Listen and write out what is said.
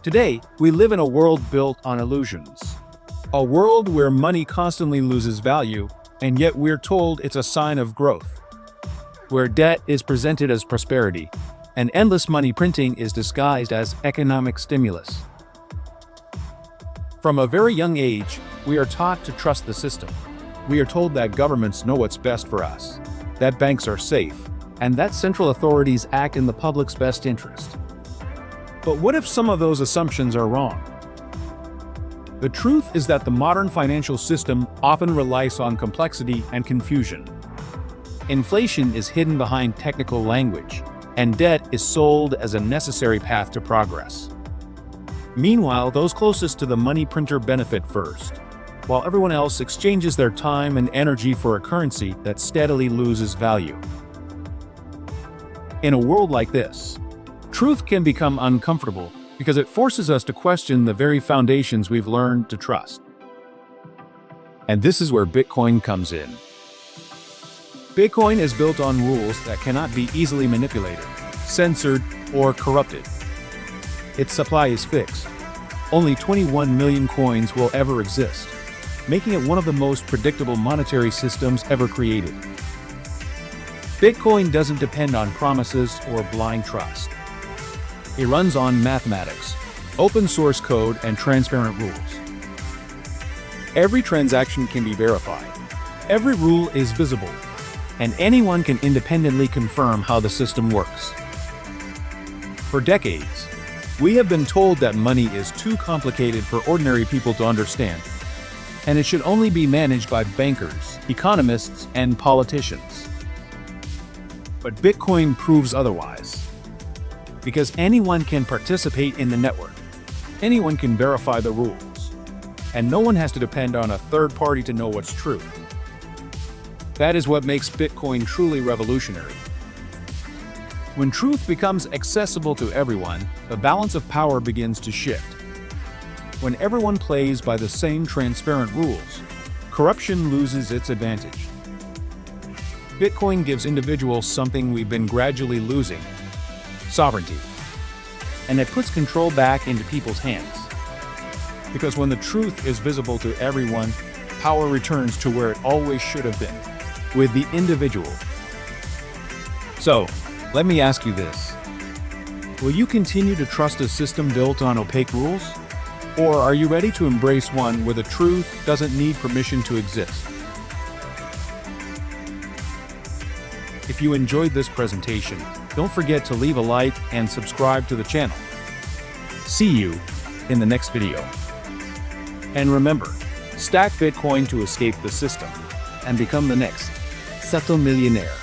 Today, we live in a world built on illusions. A world where money constantly loses value, and yet we're told it's a sign of growth. Where debt is presented as prosperity, and endless money printing is disguised as economic stimulus. From a very young age, we are taught to trust the system. We are told that governments know what's best for us, that banks are safe, and that central authorities act in the public's best interest. But what if some of those assumptions are wrong? The truth is that the modern financial system often relies on complexity and confusion. Inflation is hidden behind technical language, and debt is sold as a necessary path to progress. Meanwhile, those closest to the money printer benefit first, while everyone else exchanges their time and energy for a currency that steadily loses value. In a world like this, truth can become uncomfortable because it forces us to question the very foundations we've learned to trust. And this is where Bitcoin comes in. Bitcoin is built on rules that cannot be easily manipulated, censored, or corrupted. Its supply is fixed. Only 21 million coins will ever exist, making it one of the most predictable monetary systems ever created. Bitcoin doesn't depend on promises or blind trust. It runs on mathematics, open source code, and transparent rules. Every transaction can be verified. Every rule is visible, and anyone can independently confirm how the system works. For decades, we have been told that money is too complicated for ordinary people to understand, and it should only be managed by bankers, economists, and politicians. But Bitcoin proves otherwise. Because anyone can participate in the network, anyone can verify the rules, and no one has to depend on a third party to know what's true. That is what makes Bitcoin truly revolutionary. When truth becomes accessible to everyone, the balance of power begins to shift. When everyone plays by the same transparent rules, corruption loses its advantage. Bitcoin gives individuals something we've been gradually losing: sovereignty. And it puts control back into people's hands. Because when the truth is visible to everyone, power returns to where it always should have been, with the individual. So, let me ask you this. Will you continue to trust a system built on opaque rules? Or are you ready to embrace one where the truth doesn't need permission to exist? If you enjoyed this presentation, don't forget to leave a like and subscribe to the channel. See you in the next video. And remember, stack Bitcoin to escape the system and become the next Sato Millionaire.